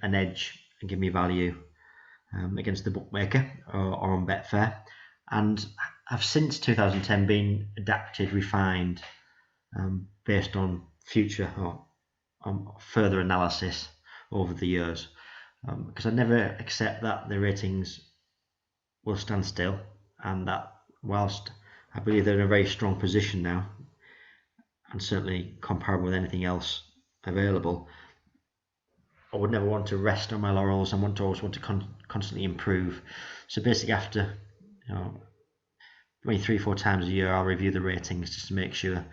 an edge and give me value against the bookmaker or on Betfair, and have since 2010 been adapted, refined based on future or further analysis over the years, because I never accept that the ratings will stand still, and that whilst I believe they're in a very strong position now and certainly comparable with anything else available, I would never want to rest on my laurels. I always want to constantly improve. So basically, after maybe 3-4 times a year, I'll review the ratings just to make sure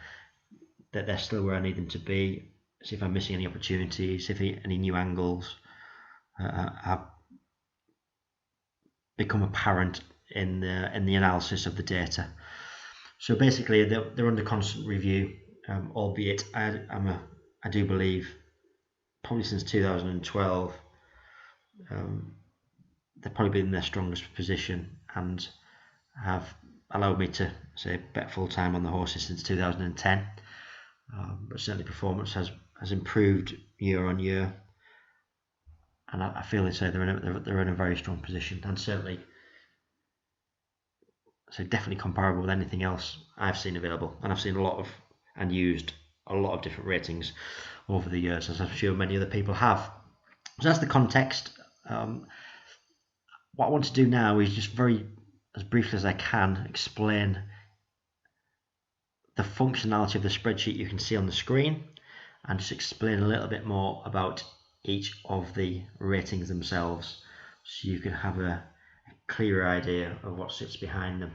that they're still where I need them to be. See if I'm missing any opportunities, if any new angles have become apparent in the analysis of the data. So basically, they're under constant review, albeit I do believe probably since 2012 they've probably been in their strongest position and have allowed me to say bet full time on the horses since 2010. But certainly performance has improved year on year, and I feel they're in a very strong position, and certainly definitely comparable with anything else I've seen available. And I've seen and used a lot of different ratings over the years, as I'm sure many other people have. So that's the context. What I want to do now is just as briefly as I can, explain the functionality of the spreadsheet you can see on the screen, and just explain a little bit more about each of the ratings themselves, so you can have a clearer idea of what sits behind them.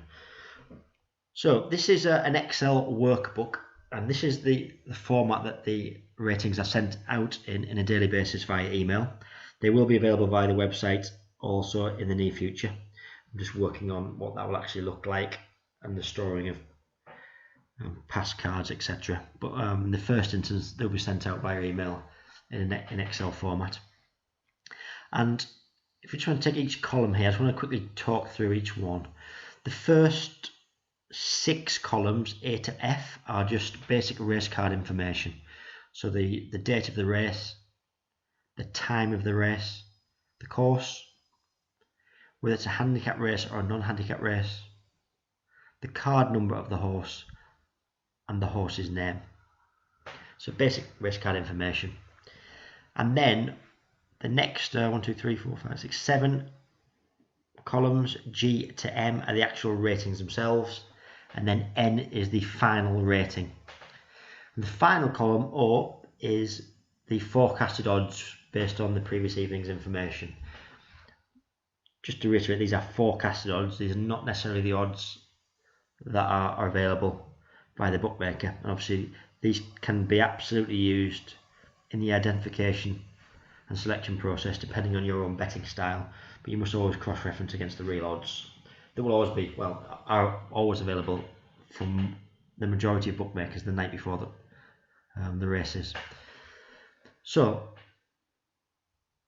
So this is an Excel workbook, and this is the format that the ratings are sent out in a daily basis via email. They will be available via the website also in the near future. I'm just working on what that will actually look like and the storing of past cards, etc. But in the first instance, they'll be sent out via email in Excel format. And if we try and take each column here, I just want to quickly talk through each one. The first 6 columns, A to F, are just basic race card information. So the date of the race, the time of the race, the course, whether it's a handicap race or a non-handicap race, the card number of the horse, and the horse's name. So basic race card information. And then the next 1, 2, 3, 4, 5, 6, 7 columns, G to M, are the actual ratings themselves, and then N is the final rating. And the final column, O, is the forecasted odds based on the previous evening's information. Just to reiterate, these are forecasted odds. These are not necessarily the odds that are available by the bookmaker. And obviously, these can be absolutely used in the identification and selection process depending on your own betting style, but you must always cross-reference against the real odds that will always be, are always available from the majority of bookmakers the night before the races. So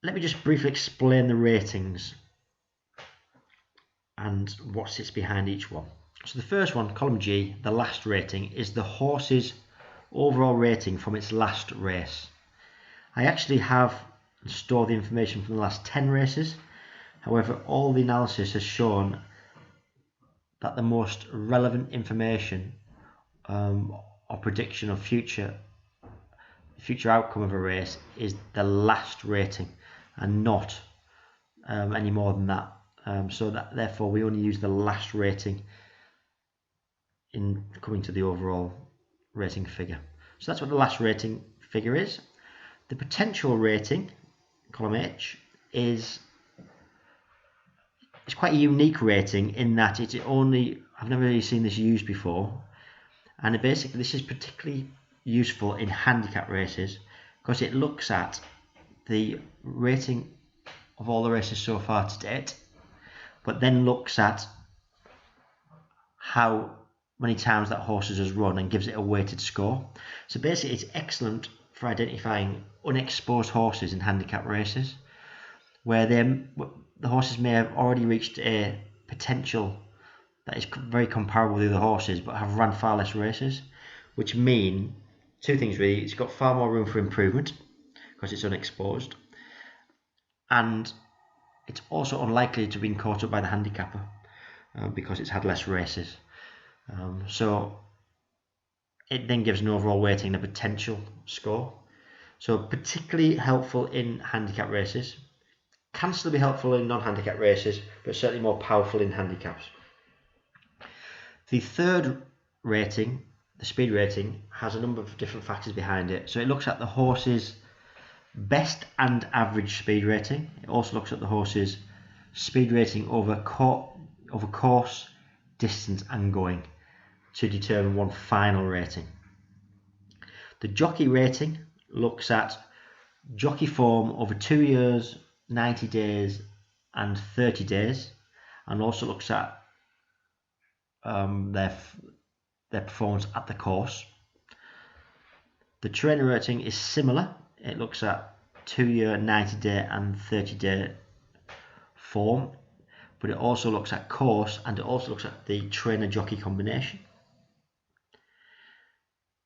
let me just briefly explain the ratings and what sits behind each one. So the first one, column G, the last rating, is the horse's overall rating from its last race. I actually have stored the information from the last 10 races. However, all the analysis has shown that the most relevant information or prediction of future outcome of a race is the last rating, and not any more than that. So that therefore we only use the last rating in coming to the overall rating figure. So that's what the last rating figure is. The potential rating, column H, is quite a unique rating in that I've never really seen this used before, and basically this is particularly useful in handicap races because it looks at the rating of all the races so far to date, but then looks at how many times that horse has run and gives it a weighted score. So basically it's excellent for identifying unexposed horses in handicap races where the horses may have already reached a potential that is very comparable with the other horses but have run far less races, which mean two things really. It's got far more room for improvement because it's unexposed, and it's also unlikely to have been caught up by the handicapper because it's had less races. So it then gives an overall weighting and a potential score. So particularly helpful in handicap races, can still be helpful in non-handicap races, but certainly more powerful in handicaps. The third rating, the speed rating, has a number of different factors behind it. So it looks at the horse's best and average speed rating. It also looks at the horse's speed rating over course, distance and going to determine one final rating. The jockey rating looks at jockey form over 2 years, 90 days and 30 days, and also looks at their performance at the course. The trainer rating is similar. It looks at 2 year, 90 day and 30 day form, but it also looks at course and it also looks at the trainer jockey combination.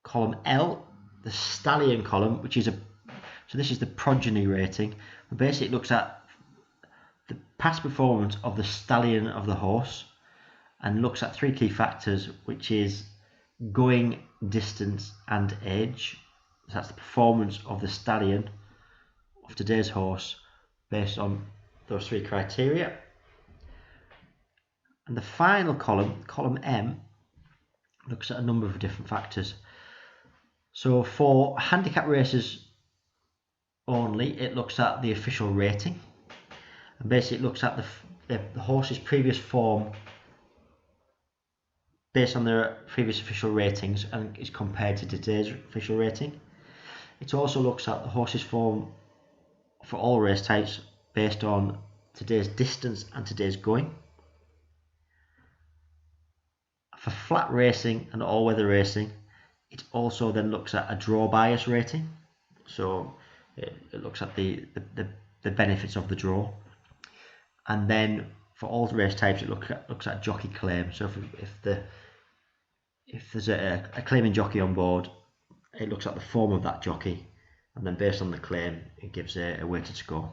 Column L, the stallion column, which is so this is the progeny rating. Basically it looks at the past performance of the stallion of the horse and looks at 3 key factors, which is going, distance and age. So that's the performance of the stallion of today's horse based on those 3 criteria. And the final column, column M, looks at a number of different factors. So for handicap races only, it looks at the official rating, and basically it looks at the horse's previous form based on their previous official ratings and is compared to today's official rating. It also looks at the horse's form for all race types based on today's distance and today's going. For flat racing and all-weather racing, it also then looks at a draw bias rating. So it looks at the benefits of the draw. And then for all race types, it looks at jockey claim. So if there's a claiming jockey on board, it looks at the form of that jockey, and then based on the claim, it gives a weighted score.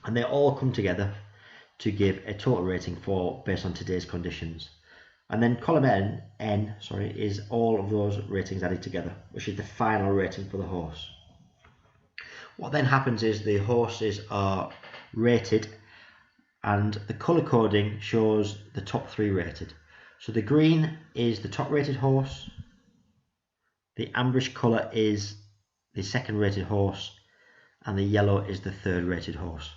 And they all come together to give a total rating based on today's conditions. And then column N is all of those ratings added together, which is the final rating for the horse. What then happens is the horses are rated, and the colour coding shows the top 3 rated. So the green is the top rated horse, the ambrish colour is the second rated horse, and the yellow is the third rated horse.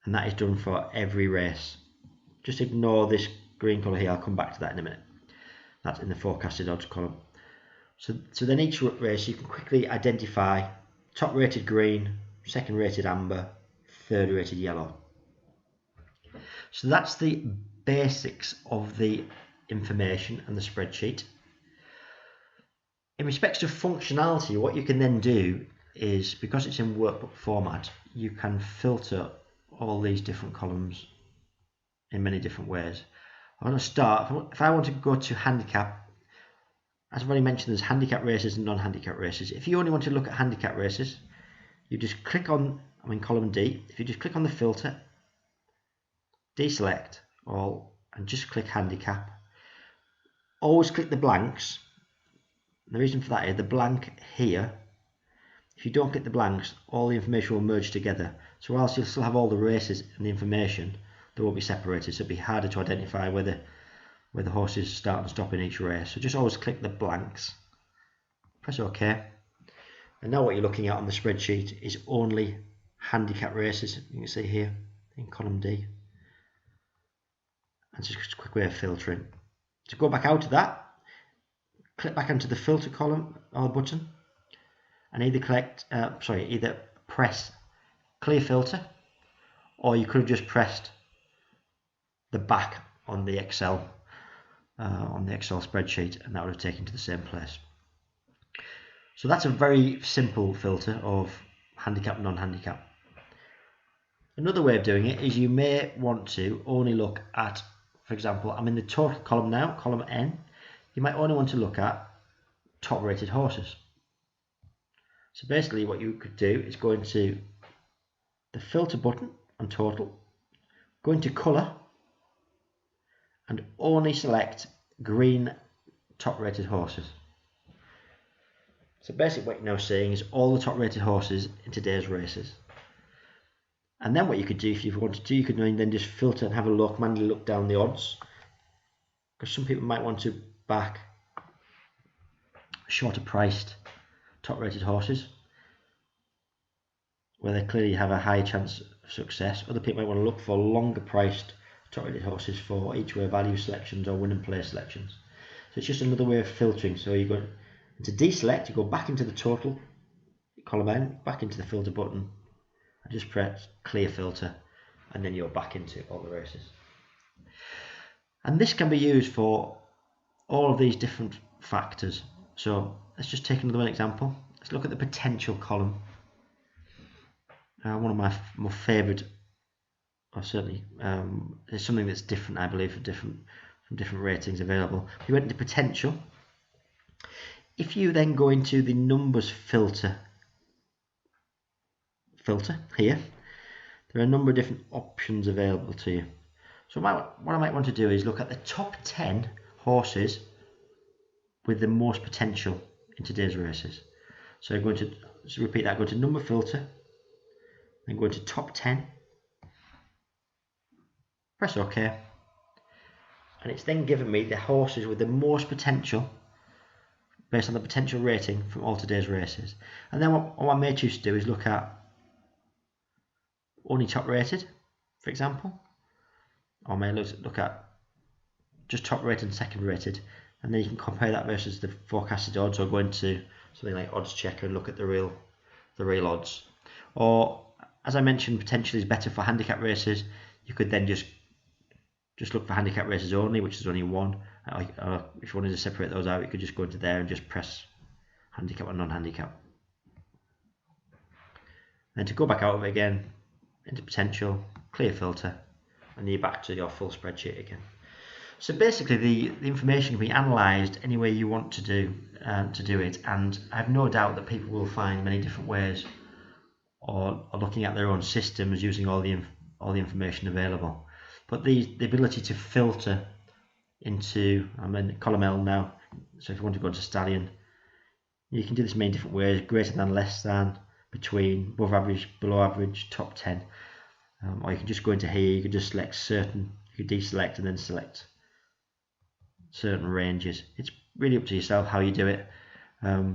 And that is done for every race. Just ignore this green colour here, I'll come back to that in a minute. That's in the forecasted odds column. So then each race you can quickly identify top rated green, second rated amber, third rated yellow. So that's the basics of the information and the spreadsheet. In respects to functionality, what you can then do is, because it's in workbook format, you can filter all these different columns in many different ways. I want to start, if I want to go to handicap, as I've already mentioned, there's handicap races and non-handicap races. If you only want to look at handicap races, you just click on, I'm in column D, if you just click on the filter, deselect all, and just click handicap. Always click the blanks. The reason for that is the blank here, if you don't click the blanks, all the information will merge together. So whilst you'll still have all the races and the information, they won't be separated, so it'll be harder to identify where the horses start and stop in each race. So just always click the blanks, press OK, and now what you're looking at on the spreadsheet is only handicap races. You can see here in column D, and just a quick way of filtering. To go back out of that, click back into the filter column or button, and either press clear filter, or you could have just pressed the back on the Excel spreadsheet, and that would have taken to the same place. So that's a very simple filter of handicap, non-handicap. Another way of doing it is you may want to only look at, for example, I'm in the total column now, column N. You might only want to look at top rated horses. So basically what you could do is go into the filter button on total, go into colour and only select green top rated horses. So basically what you're now seeing is all the top rated horses in today's races. And then what you could do if you wanted to, you could then just filter and have a look, manually look down the odds. Because some people might want to back shorter priced top rated horses where they clearly have a higher chance of success. Other people might want to look for longer priced top rated horses for each way value selections or win and play selections. So it's just another way of filtering. So you go into deselect, you go back into the total column N, back into the filter button, and just press clear filter, and then you're back into all the races. And this can be used for all of these different factors. So let's just take another example. Let's look at the potential column. One of my more favourite, or certainly it's something that's different, I believe, from different ratings available. If you went into potential, if you then go into the numbers filter here, there are a number of different options available to you. So what I might want to do is look at the top 10 horses with the most potential in today's races. So I'm going to repeat that, go to number filter, then go into top 10, press OK, and it's then given me the horses with the most potential based on the potential rating from all today's races. And then what I may choose to do is look at only top rated, for example, or I may look at just top rated and second rated, and then you can compare that versus the forecasted odds, or go into something like odds checker and look at the real odds. Or as I mentioned, potentially is better for handicap races. You could then just look for handicap races only, which is only one. If you wanted to separate those out, you could just go into there and just press handicap or non-handicap. Then to go back out of it again, into potential, clear filter, and then you're back to your full spreadsheet again. So basically the information can be analysed any way you want to do it, and I have no doubt that people will find many different ways or looking at their own systems using all the information available. But the ability to filter into, I'm in column L now, so if you want to go to stallion, you can do this many different ways: greater than, less than, between, above average, below average, top 10. Or you can just go into here, you can just select certain, you can deselect and then select certain ranges. It's really up to yourself how you do it.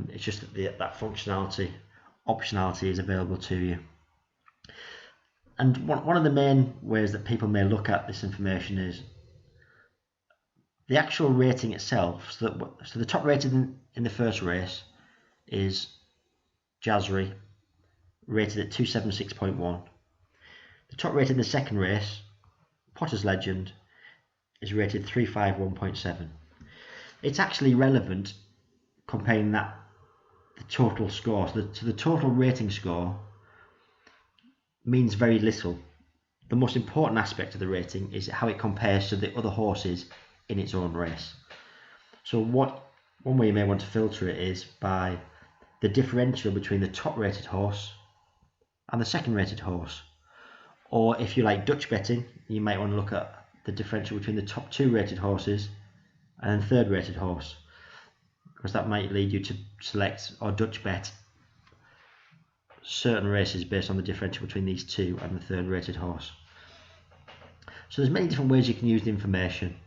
It's just that that functionality, optionality is available to you. And one of the main ways that people may look at this information is the actual rating itself. So the top rated in the first race is Jazri, rated at 276.1. The top rated in the second race, Potter's Legend, is rated 351.7. It's actually relevant comparing that the total score. So the total rating score means very little. The most important aspect of the rating is how it compares to the other horses in its own race. So one way you may want to filter it is by the differential between the top rated horse and the second rated horse. Or if you like Dutch betting, you might want to look at the differential between the top 2 rated horses and the third rated horse, because that might lead you to select or Dutch bet certain races based on the differential between these two and the third rated horse. So there's many different ways you can use the information.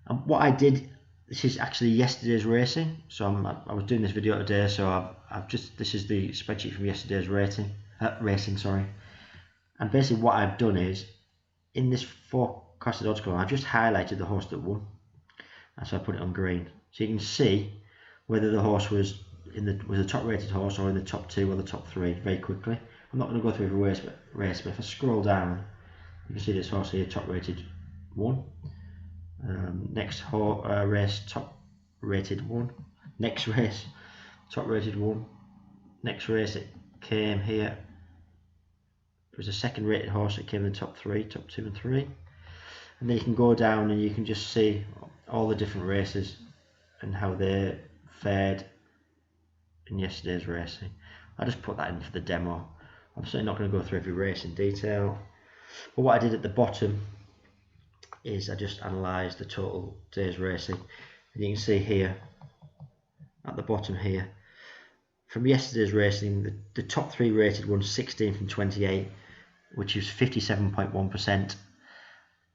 And what I did, this is actually yesterday's racing, so I was doing this video today, so this is the spreadsheet from yesterday's racing, and basically what I've done is, in this forecasted odds column, I've just highlighted the horse that won, and so I put it on green, so you can see whether the horse was a top rated horse or in the top 2 or the top 3 very quickly. I'm not going to go through every race, but if I scroll down, you can see this horse here, top rated 1. Next race, top rated 1. Next race, top rated 1. Next race, it came here. There was a second rated horse that came in the top 3, top 2 and 3. And then you can go down and you can just see all the different races and how they fared in yesterday's racing. I just put that in for the demo I'm certainly not going to go through every race in detail, but what I did at the bottom is I just analysed the total days racing, and you can see here at the bottom here from yesterday's racing, the top 3 rated won 16 from 28, which is 57.1%,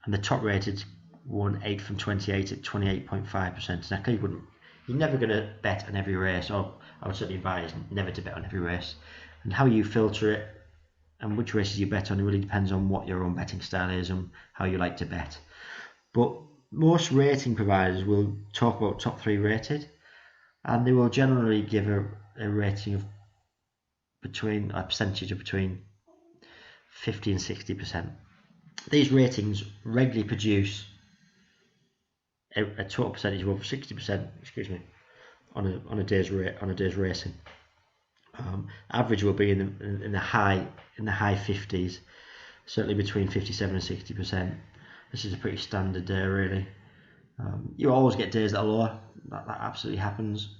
and the top rated won 8 from 28 at 28.5%. Now clearly you're never going to bet on every race, or I would certainly advise never to bet on every race, and how you filter it and which races you bet on, it really depends on what your own betting style is and how you like to bet. But most rating providers will talk about top 3 rated, and they will generally give a rating of a percentage of between 50 and 60%. These ratings regularly produce a total percentage of over 60%, excuse me, on a day's racing. Average will be in the high 50s, certainly between 57 and 60%. This is a pretty standard day, really. You always get days that are lower. That absolutely happens,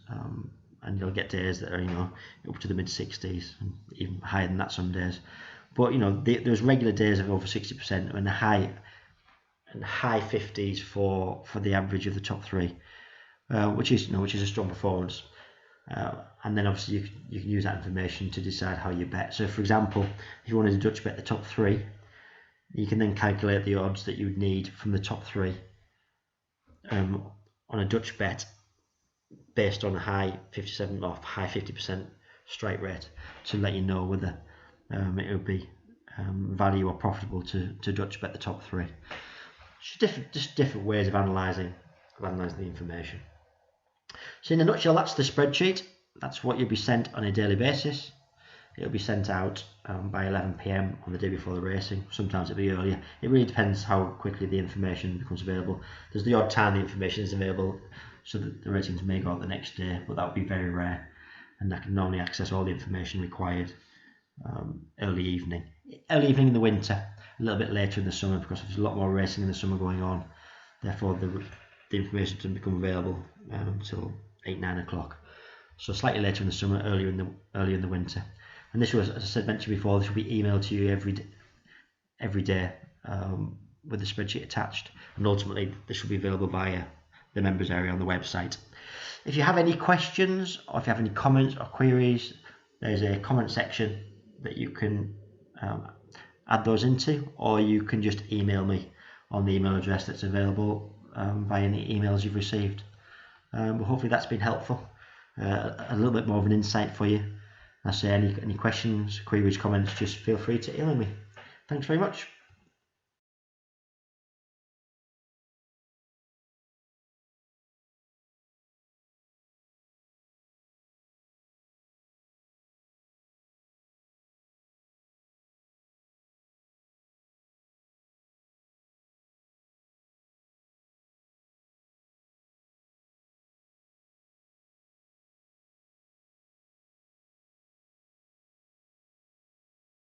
and you'll get days that are up to the mid 60s and even higher than that some days. But there's regular days of over 60% and the high 50s for the average of the top 3, which is a strong performance. And then obviously you can use that information to decide how you bet. So for example, if you wanted to Dutch bet the top 3, you can then calculate the odds that you would need from the top 3 on a Dutch bet based on a high 57 or high 50% strike rate to let you know whether it would be value or profitable to Dutch bet the top 3. Just different ways of analysing the information. So in a nutshell, that's the spreadsheet. That's what you'll be sent on a daily basis. It'll be sent out by 11 PM on the day before the racing. Sometimes it'll be earlier. It really depends how quickly the information becomes available. There's the odd time the information is available, so that the ratings may go out the next day, but that would be very rare. And I can normally access all the information required early evening in the winter, a little bit later in the summer, because there's a lot more racing in the summer going on. Therefore, the information doesn't become available until 8-9 o'clock. So slightly later in the summer, earlier in the winter. And this was, as I mentioned before, this will be emailed to you every day with the spreadsheet attached, and ultimately this will be available via the members area on the website. If you have any questions, or if you have any comments or queries, there's a comment section that you can add those into, or you can just email me on the email address that's available via any emails you've received. Well, hopefully that's been helpful, a little bit more of an insight for you. I say any questions, queries, comments, just feel free to email me. Thanks very much.